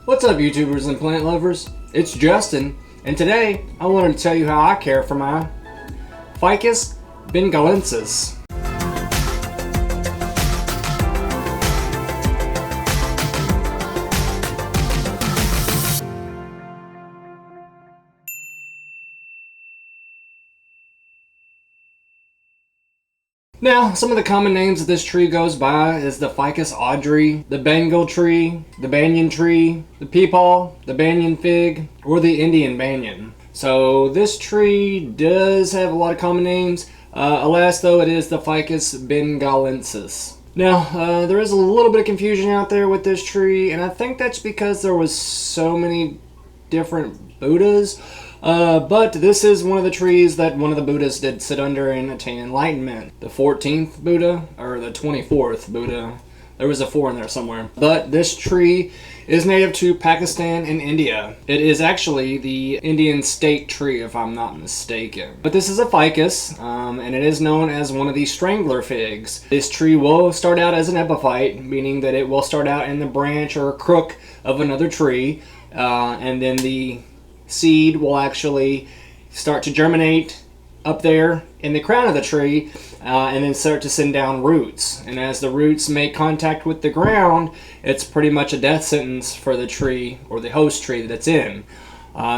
What's up, YouTubers and plant lovers? It's Justin, and today I wanted to tell you how I care for my Ficus benghalensis. Now, some of the common names that this tree goes by is the Ficus Audrey, the Bengal tree, the Banyan tree, the peepaw, the Banyan fig, or the Indian banyan. So this tree does have a lot of common names. Alas, though, it is the Ficus benghalensis. Now, there is a little bit of confusion out there with this tree, and I think that's because there was so many different Buddhas. But this is one of the trees that one of the Buddhas did sit under and attain enlightenment. The 14th Buddha, or the 24th Buddha. There was a 4 in there somewhere. But this tree is native to Pakistan and India. It is actually the Indian state tree, if I'm not mistaken. But this is a ficus, and it is known as one of the strangler figs. This tree will start out as an epiphyte, meaning that it will start out in the branch or crook of another tree, and then the seed will actually start to germinate up there in the crown of the tree, and then start to send down roots. And as the roots make contact with the ground, it's pretty much a death sentence for the tree or the host tree that it's in.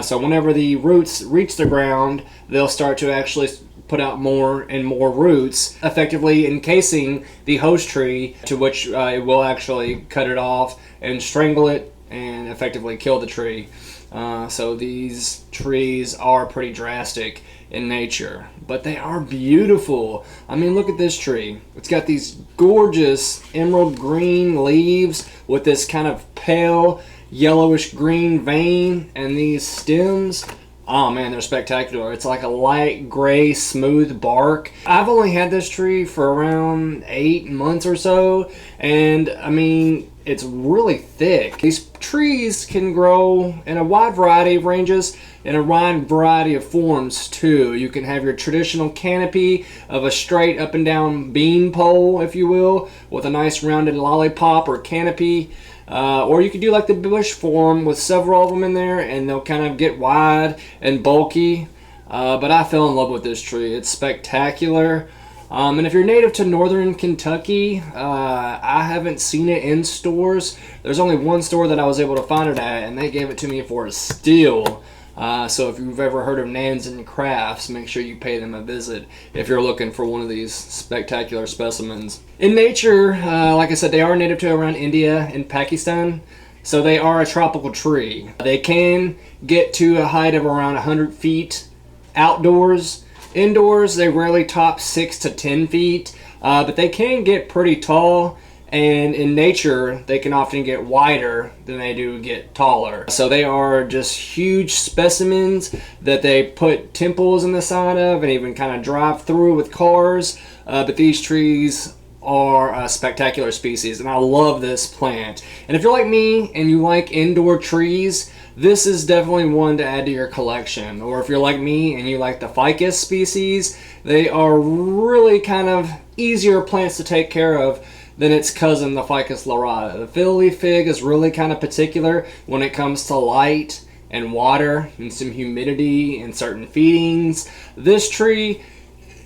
So whenever the roots reach the ground, they'll start to actually put out more and more roots, effectively encasing the host tree, to which it will actually cut it off and strangle it and effectively kill the tree. So these trees are pretty drastic in nature, but they are beautiful. I mean, look at this tree. It's got these gorgeous emerald green leaves with this kind of pale yellowish green vein, and these stems, oh man, they're spectacular. It's like a light gray smooth bark. I've only had this tree for around 8 months or so, and I mean, it's really thick. These trees can grow in a wide variety of ranges, in a wide variety of forms too. You can have your traditional canopy of a straight up and down bean pole, if you will, with a nice rounded lollipop or canopy. Or you could do like the bush form with several of them in there, and they'll kind of get wide and bulky. But I fell in love with this tree. It's spectacular. And if you're native to northern Kentucky, I haven't seen it in stores. There's only one store that I was able to find it at, and they gave it to me for a steal. So if you've ever heard of Nans and Crafts, make sure you pay them a visit if you're looking for one of these spectacular specimens. In nature, like I said, they are native to around India and Pakistan, so they are a tropical tree. They can get to a height of around 100 feet outdoors. Indoors, they rarely top 6 to 10 feet, but they can get pretty tall, and in nature, they can often get wider than they do get taller. So they are just huge specimens that they put temples in the side of and even kind of drive through with cars, but these trees are a spectacular species, and I love this plant. And if you're like me and you like indoor trees, this is definitely one to add to your collection. Or if you're like me and you like the ficus species, they are really kind of easier plants to take care of than its cousin, the Ficus lyrata. The fiddle fig is really kind of particular when it comes to light and water and some humidity and certain feedings. This tree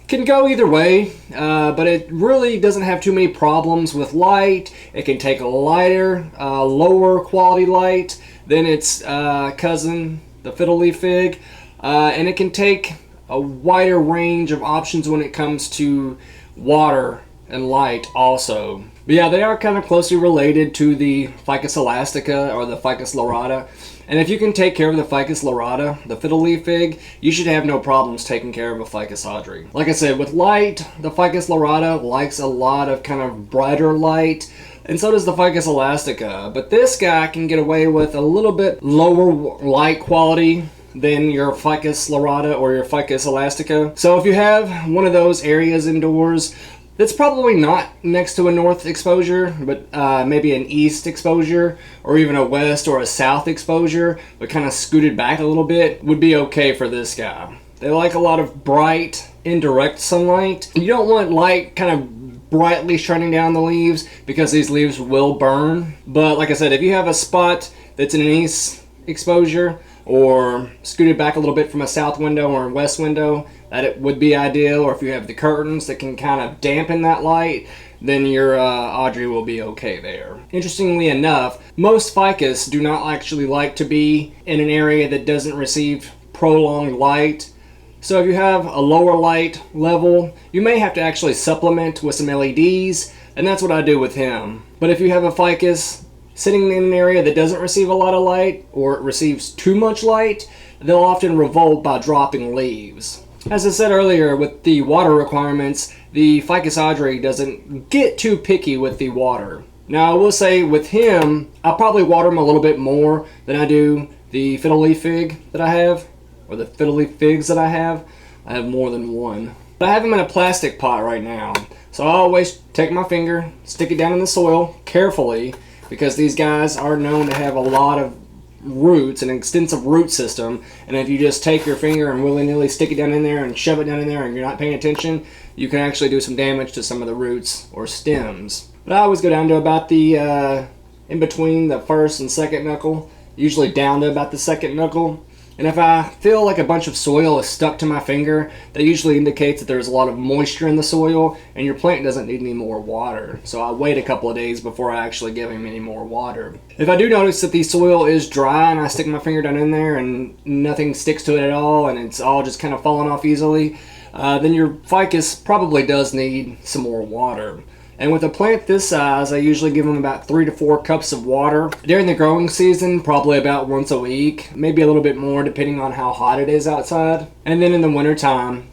can go either way, but it really doesn't have too many problems with light. It can take a lighter, lower quality light than its cousin, the fiddle leaf fig, and it can take a wider range of options when it comes to water and light also. But yeah, they are kind of closely related to the Ficus elastica or the Ficus lyrata. And if you can take care of the Ficus lyrata, the fiddle leaf fig, you should have no problems taking care of a Ficus Audrey. Like I said, with light, the Ficus lyrata likes a lot of kind of brighter light, and so does the Ficus elastica. But this guy can get away with a little bit lower light quality than your Ficus lyrata or your Ficus elastica. So if you have one of those areas indoors, it's probably not next to a north exposure, but maybe an east exposure, or even a west or a south exposure, but kind of scooted back a little bit, would be okay for this guy. They like a lot of bright, indirect sunlight. You don't want light kind of brightly shining down the leaves because these leaves will burn. But like I said, if you have a spot that's in an east exposure or scooted back a little bit from a south window or a west window, that it would be ideal. Or if you have the curtains that can kind of dampen that light, then your Audrey will be okay there. Interestingly enough, most ficus do not actually like to be in an area that doesn't receive prolonged light. So if you have a lower light level, you may have to actually supplement with some LEDs, and that's what I do with him. But if you have a ficus sitting in an area that doesn't receive a lot of light, or it receives too much light, they'll often revolt by dropping leaves. As I said earlier, with the water requirements, the Ficus Audrey doesn't get too picky with the water. Now I will say with him, I'll probably water him a little bit more than I do the fiddle leaf fig that I have, or the fiddle leaf figs that I have. I have more than one. But I have them in a plastic pot right now. So I always take my finger, stick it down in the soil carefully, because these guys are known to have a lot of roots, an extensive root system, and if you just take your finger and willy-nilly stick it down in there and shove it down in there and you're not paying attention, you can actually do some damage to some of the roots or stems. But I always go down to about the in between the first and second knuckle, usually down to about the second knuckle. And if I feel like a bunch of soil is stuck to my finger, that usually indicates that there's a lot of moisture in the soil and your plant doesn't need any more water. So I wait a couple of days before I actually give him any more water. If I do notice that the soil is dry and I stick my finger down in there and nothing sticks to it at all and it's all just kind of falling off easily, then your ficus probably does need some more water. And with a plant this size, I usually give them about 3 to 4 cups of water. During the growing season, probably about once a week, maybe a little bit more depending on how hot it is outside. And then in the wintertime,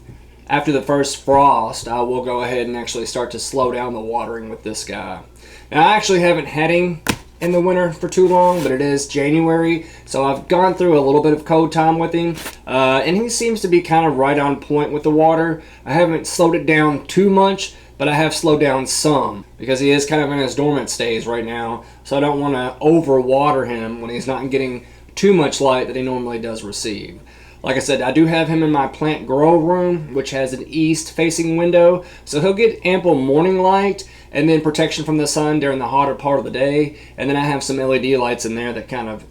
after the first frost, I will go ahead and actually start to slow down the watering with this guy. Now I actually haven't had him in the winter for too long, but it is January, so I've gone through a little bit of cold time with him, and he seems to be kind of right on point with the water. I haven't slowed it down too much, but I have slowed down some because he is kind of in his dormant stage right now, so I don't want to overwater him when he's not getting too much light that he normally does receive. Like I said, I do have him in my plant grow room, which has an east facing window, so he'll get ample morning light and then protection from the sun during the hotter part of the day, and then I have some LED lights in there that kind of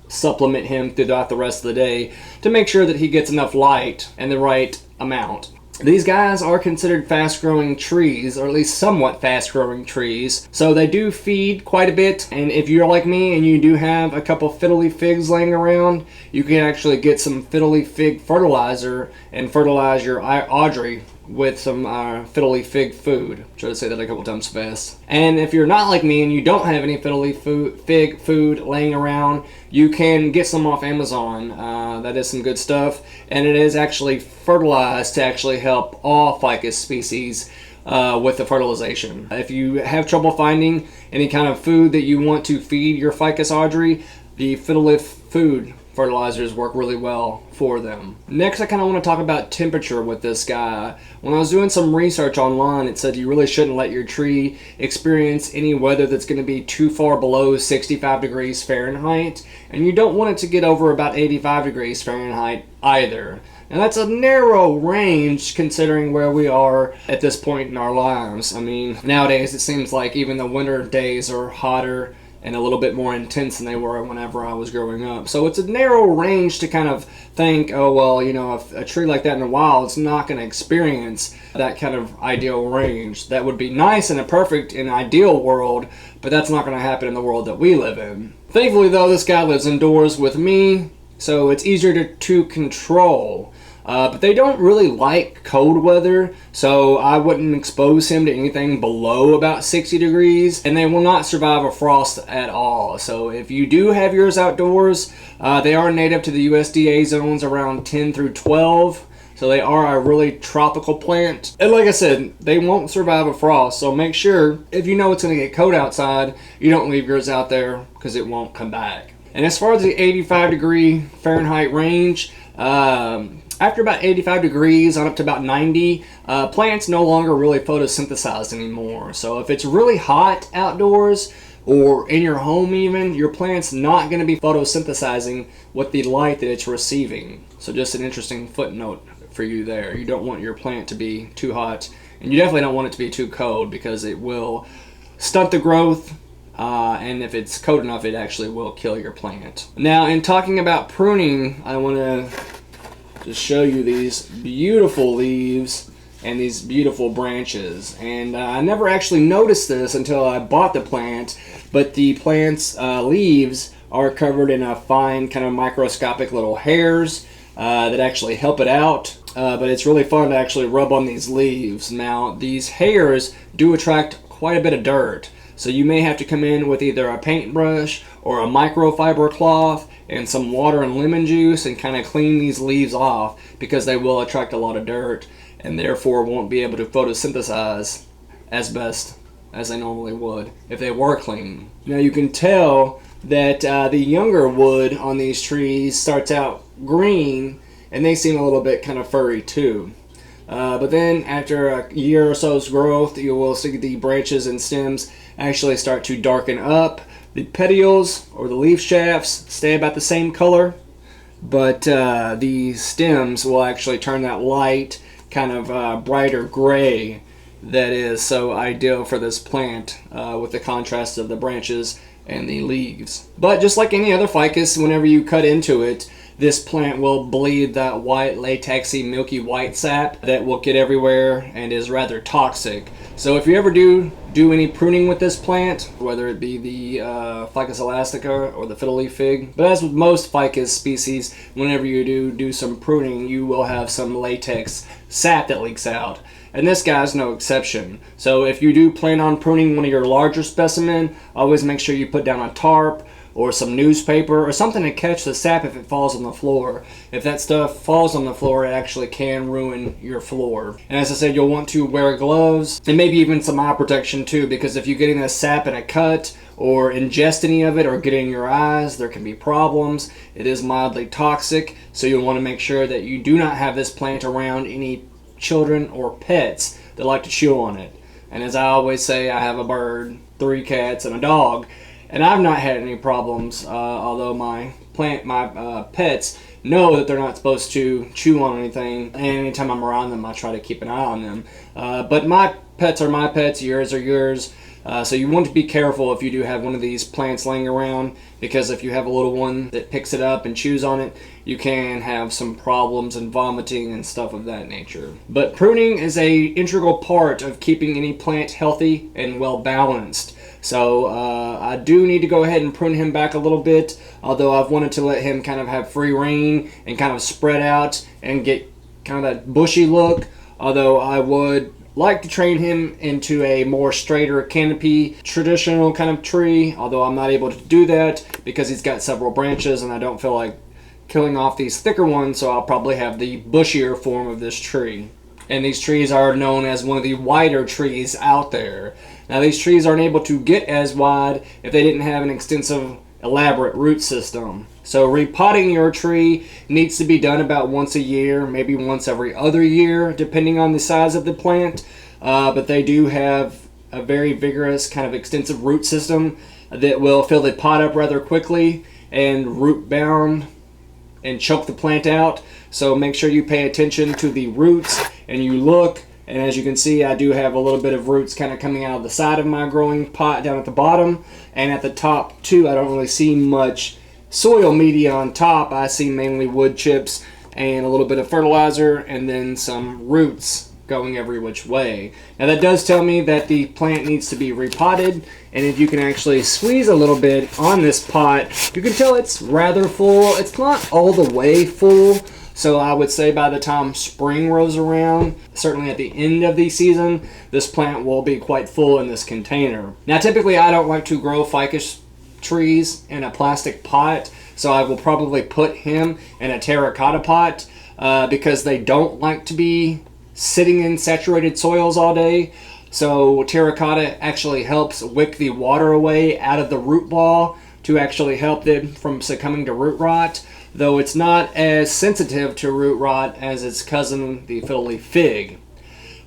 supplement him throughout the rest of the day to make sure that he gets enough light and the right amount. These guys are considered fast-growing trees, or at least somewhat fast-growing trees, so they do feed quite a bit, and if you're like me and you do have a couple fiddle leaf figs laying around, you can actually get some fiddle leaf fig fertilizer and fertilize your Audrey with some fiddle leaf fig food. Try to say that a couple times fast. And if you're not like me and you don't have any fiddle leaf fig food laying around, you can get some off Amazon. That is some good stuff, and it is actually fertilized to actually help all ficus species with the fertilization. If you have trouble finding any kind of food that you want to feed your Ficus Audrey, the fiddle leaf food fertilizers work really well for them. Next, I kind of want to talk about temperature with this guy. When I was doing some research online, it said you really shouldn't let your tree experience any weather that's going to be too far below 65 degrees Fahrenheit, and you don't want it to get over about 85 degrees Fahrenheit either. Now that's a narrow range considering where we are at this point in our lives. I mean, nowadays it seems like even the winter days are hotter and a little bit more intense than they were whenever I was growing up. So it's a narrow range to kind of think, oh well, you know, if a tree like that in the wild, it's not going to experience that kind of ideal range. That would be nice in a perfect and ideal world, but that's not going to happen in the world that we live in. Thankfully though, this guy lives indoors with me, so it's easier to control. But they don't really like cold weather, so I wouldn't expose him to anything below about 60 degrees, and they will not survive a frost at all. So if you do have yours outdoors, they are native to the USDA zones around 10 through 12, so they are a really tropical plant. And like I said, they won't survive a frost, so make sure if you know it's going to get cold outside, you don't leave yours out there because it won't come back. And as far as the 85 degree Fahrenheit range, after about 85 degrees on up to about 90, plants no longer really photosynthesize anymore. So if it's really hot outdoors or in your home even, your plant's not going to be photosynthesizing with the light that it's receiving. So just an interesting footnote for you there. You don't want your plant to be too hot, and you definitely don't want it to be too cold because it will stunt the growth, and if it's cold enough, it actually will kill your plant. Now, in talking about pruning, I want to just show you these beautiful leaves and these beautiful branches. And I never actually noticed this until I bought the plant, but the plant's leaves are covered in a fine kind of microscopic little hairs that actually help it out. But it's really fun to actually rub on these leaves. Now, these hairs do attract quite a bit of dirt. So you may have to come in with either a paintbrush or a microfiber cloth and some water and lemon juice and kind of clean these leaves off, because they will attract a lot of dirt and therefore won't be able to photosynthesize as best as they normally would if they were clean. Now you can tell that the younger wood on these trees starts out green, and they seem a little bit kind of furry too. But then after a year or so's growth, you will see the branches and stems actually start to darken up. The petioles or the leaf shafts stay about the same color, but the stems will actually turn that light kind of brighter gray that is so ideal for this plant with the contrast of the branches and the leaves. But just like any other ficus, whenever you cut into it, this plant will bleed that white, latexy, milky white sap that will get everywhere and is rather toxic. So if you ever do any pruning with this plant, whether it be the Ficus elastica or the fiddle leaf fig, but as with most ficus species, whenever you do some pruning, you will have some latex sap that leaks out. And this guy's no exception. So if you do plan on pruning one of your larger specimen, always make sure you put down a tarp or some newspaper or something to catch the sap if it falls on the floor. If that stuff falls on the floor, it actually can ruin your floor. And as I said, you'll want to wear gloves and maybe even some eye protection too, because if you're getting the sap in a cut or ingest any of it or get it in your eyes, there can be problems. It is mildly toxic, so you'll want to make sure that you do not have this plant around any children or pets that like to chew on it. And as I always say, I have a bird, 3 cats, and a dog, and I've not had any problems, although my pets know that they're not supposed to chew on anything, and anytime I'm around them I try to keep an eye on them. But my pets are my pets, yours are yours. So you want to be careful if you do have one of these plants laying around, because if you have a little one that picks it up and chews on it, you can have some problems and vomiting and stuff of that nature. But pruning is a integral part of keeping any plant healthy and well balanced. So I do need to go ahead and prune him back a little bit, although I've wanted to let him kind of have free reign and kind of spread out and get kind of that bushy look, although I would like to train him into a more straighter canopy, traditional kind of tree, although I'm not able to do that because he's got several branches and I don't feel like killing off these thicker ones, so I'll probably have the bushier form of this tree. And these trees are known as one of the wider trees out there. Now these trees aren't able to get as wide if they didn't have an extensive, elaborate root system. So repotting your tree needs to be done about once a year, maybe once every other year, depending on the size of the plant. But they do have a very vigorous kind of extensive root system that will fill the pot up rather quickly and root bound and choke the plant out. So make sure you pay attention to the roots and you look. And as you can see, I do have a little bit of roots kind of coming out of the side of my growing pot down at the bottom. And at the top too, I don't really see much soil media on top. I see mainly wood chips and a little bit of fertilizer and then some roots going every which way. Now that does tell me that the plant needs to be repotted, and if you can actually squeeze a little bit on this pot, you can tell it's rather full. It's not all the way full, so I would say by the time spring rolls around, certainly at the end of the season, this plant will be quite full in this container. Now typically I don't like to grow ficus trees in a plastic pot, so I will probably put him in a terracotta pot because they don't like to be sitting in saturated soils all day. So terracotta actually helps wick the water away out of the root ball to actually help them from succumbing to root rot, though it's not as sensitive to root rot as its cousin, the fiddle leaf fig.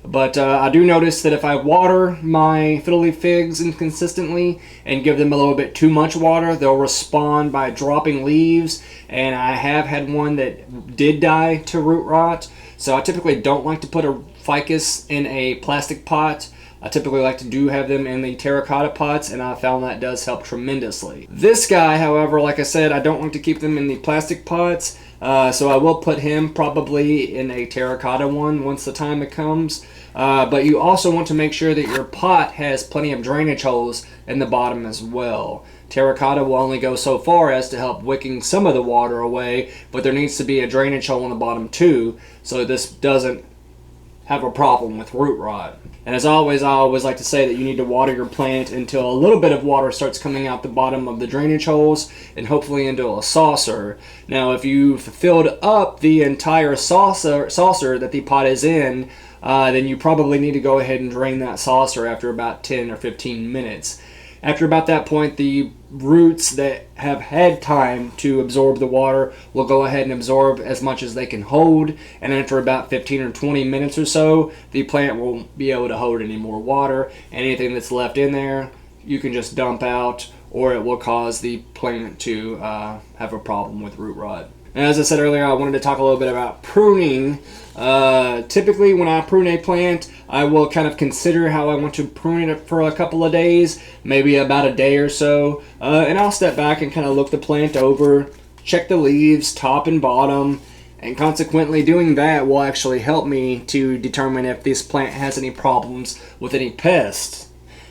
But I do notice that if I water my fiddle leaf figs inconsistently and give them a little bit too much water, they'll respond by dropping leaves, and I have had one that did die to root rot. So I typically don't like to put a ficus in a plastic pot I typically like to have them in the terracotta pots, and I found that does help tremendously. This guy, however, like I said, I don't want to keep them in the plastic pots, so I will put him probably in a terracotta one once the time it comes. But you also want to make sure that your pot has plenty of drainage holes in the bottom as well. Terracotta will only go so far as to help wicking some of the water away, but there needs to be a drainage hole in the bottom too, so this doesn't have a problem with root rot. And as always, I always like to say that you need to water your plant until a little bit of water starts coming out the bottom of the drainage holes and hopefully into a saucer. Now, if you've filled up the entire saucer that the pot is in, then you probably need to go ahead and drain that saucer after about 10 or 15 minutes. After about that point, the roots that have had time to absorb the water will go ahead and absorb as much as they can hold, and after about 15 or 20 minutes or so, the plant won't be able to hold any more water. Anything that's left in there, you can just dump out, or it will cause the plant to have a problem with root rot. And as I said earlier, I wanted to talk a little bit about pruning. Typically, when I prune a plant, I will kind of consider how I want to prune it for a couple of days, maybe about a day or so, and I'll step back and kind of look the plant over, check the leaves, top and bottom, and consequently doing that will actually help me to determine if this plant has any problems with any pests.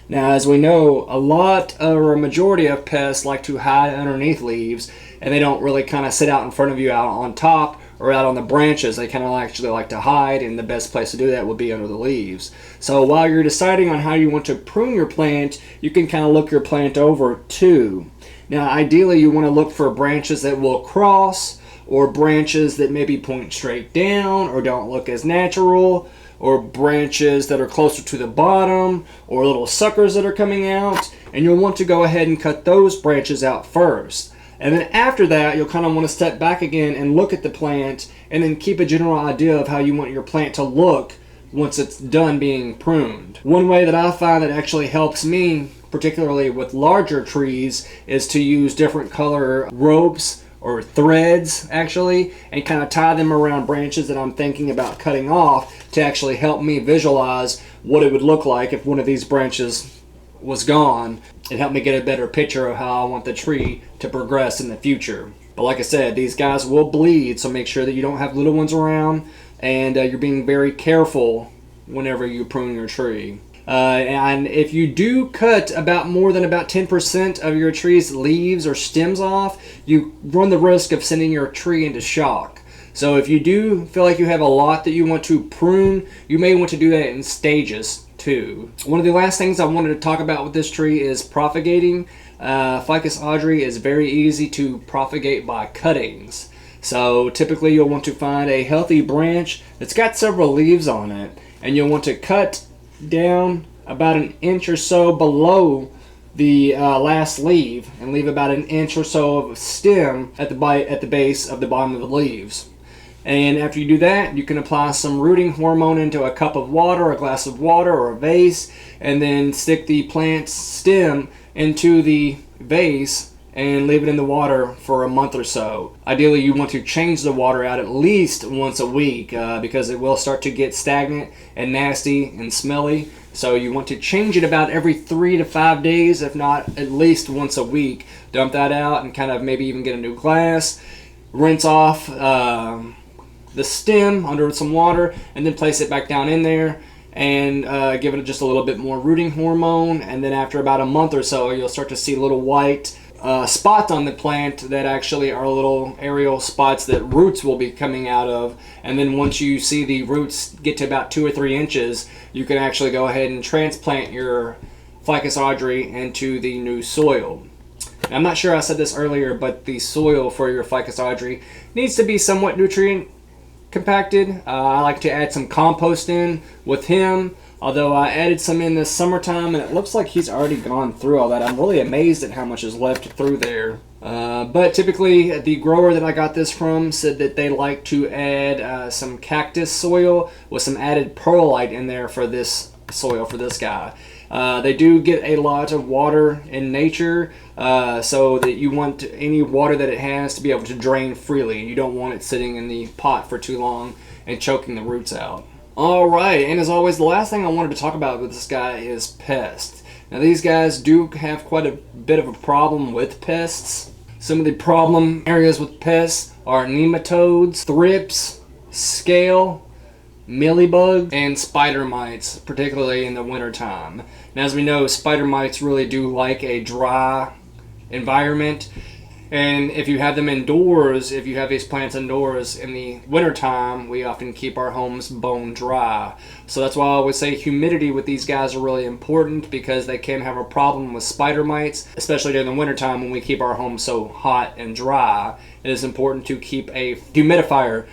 Now, as we know, a majority of pests like to hide underneath leaves, and they don't really kind of sit out in front of you out on top or out on the branches. They kind of actually like to hide, and the best place to do that would be under the leaves. So while you're deciding on how you want to prune your plant, you can kind of look your plant over too. Now, ideally, you want to look for branches that will cross, or branches that maybe point straight down or don't look as natural, or branches that are closer to the bottom, or little suckers that are coming out, and you'll want to go ahead and cut those branches out first. And then after that, you'll kind of want to step back again and look at the plant, and then keep a general idea of how you want your plant to look once it's done being pruned. One way that I find that actually helps me, particularly with larger trees, is to use different color ropes or threads actually, and kind of tie them around branches that I'm thinking about cutting off to actually help me visualize what it would look like if one of these branches was gone. It helped me get a better picture of how I want the tree to progress in the future. But like I said, these guys will bleed, so make sure that you don't have little ones around, and you're being very careful whenever you prune your tree. And if you do cut more than 10% of your tree's leaves or stems off, you run the risk of sending your tree into shock. So if you do feel like you have a lot that you want to prune, you may want to do that in stages too. One of the last things I wanted to talk about with this tree is propagating. Ficus Audrey is very easy to propagate by cuttings. So typically you'll want to find a healthy branch that's got several leaves on it, and you'll want to cut down about an inch or so below the last leaf, and leave about an inch or so of stem at the base of the bottom of the leaves. And after you do that, you can apply some rooting hormone into a cup of water, a glass of water, or a vase, and then stick the plant's stem into the vase and leave it in the water for a month or so. Ideally, you want to change the water out at least once a week because it will start to get stagnant and nasty and smelly. So you want to change it about every 3 to 5 days, if not at least once a week. Dump that out and kind of maybe even get a new glass. Rinse off the stem under some water, and then place it back down in there and give it just a little bit more rooting hormone. And then after about a month or so, you'll start to see little white spots on the plant that actually are little aerial spots that roots will be coming out of. And then once you see the roots get to about 2 or 3 inches, you can actually go ahead and transplant your Ficus Audrey into the new soil. Now, I'm not sure I said this earlier, but the soil for your Ficus Audrey needs to be somewhat nutrient compacted. I like to add some compost in with him, although I added some in this summertime, and it looks like he's already gone through all that. I'm really amazed at how much is left through there. But typically, the grower that I got this from said that they like to add some cactus soil with some added perlite in there for this soil for this guy. They do get a lot of water in nature, so that you want any water that it has to be able to drain freely. You don't want it sitting in the pot for too long and choking the roots out. Alright, and as always, the last thing I wanted to talk about with this guy is Pest. Now these guys do have quite a bit of a problem with pests. Some of the problem areas with pests are nematodes, thrips, scale, mealybugs, and spider mites, particularly in the wintertime. Now as we know, spider mites really do like a dry environment. And if you have them indoors, if you have these plants indoors in the wintertime, we often keep our homes bone dry. So that's why I always say humidity with these guys are really important, because they can have a problem with spider mites, especially during the wintertime when we keep our homes so hot and dry. It is important to keep a humidifier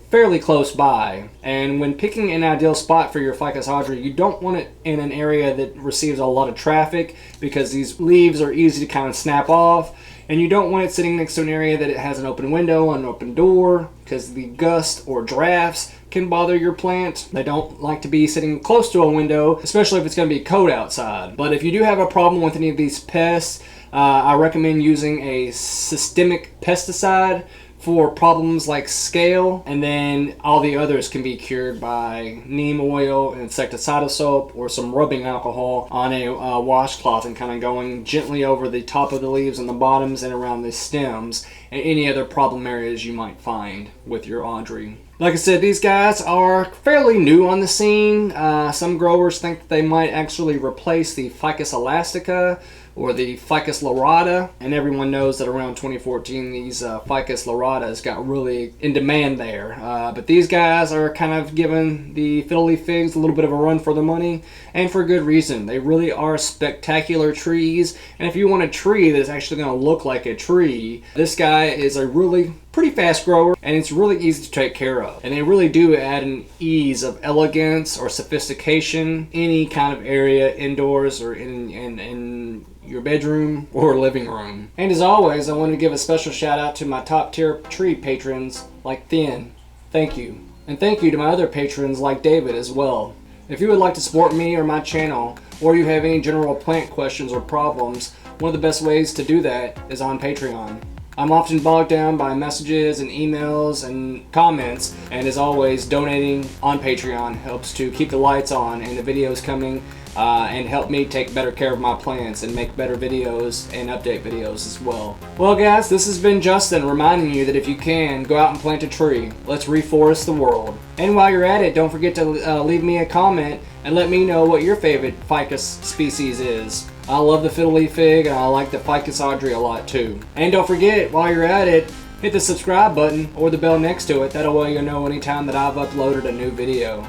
fairly close by. And when picking an ideal spot for your Ficus Audrey, you don't want it in an area that receives a lot of traffic, because these leaves are easy to kind of snap off. And you don't want it sitting next to an area that it has an open window, an open door, because the gust or drafts can bother your plant. They don't like to be sitting close to a window, especially if it's going to be cold outside. But if you do have a problem with any of these pests, I recommend using a systemic pesticide for problems like scale, and then all the others can be cured by neem oil, insecticidal soap, or some rubbing alcohol on a washcloth and kind of going gently over the top of the leaves and the bottoms and around the stems and any other problem areas you might find with your Audrey. Like I said, these guys are fairly new on the scene. Some growers think that they might actually replace the Ficus elastica or the Ficus lyrata, and everyone knows that around 2014 these Ficus lyratas got really in demand there. But these guys are kind of giving the fiddly figs a little bit of a run for the money, and for good reason. They really are spectacular trees, and if you want a tree that's actually going to look like a tree, this guy is a really pretty fast grower, and it's really easy to take care of. And they really do add an ease of elegance or sophistication any kind of area indoors or in your bedroom or living room. And as always, I want to give a special shout out to my top tier tree patrons like Thuyen. Thank you. And thank you to my other patrons like David as well. If you would like to support me or my channel, or you have any general plant questions or problems, one of the best ways to do that is on Patreon. I'm often bogged down by messages and emails and comments, and as always, donating on Patreon helps to keep the lights on and the videos coming, and help me take better care of my plants and make better videos and update videos as well. Well guys, this has been Justin reminding you that if you can, go out and plant a tree. Let's reforest the world. And while you're at it, don't forget to leave me a comment and let me know what your favorite ficus species is. I love the fiddly fig, and I like the Ficus Audrey a lot too. And don't forget, while you're at it, hit the subscribe button or the bell next to it. That way you'll know anytime that I've uploaded a new video.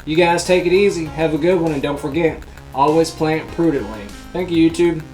You guys take it easy, have a good one, and don't forget, always plant prudently. Thank you, YouTube.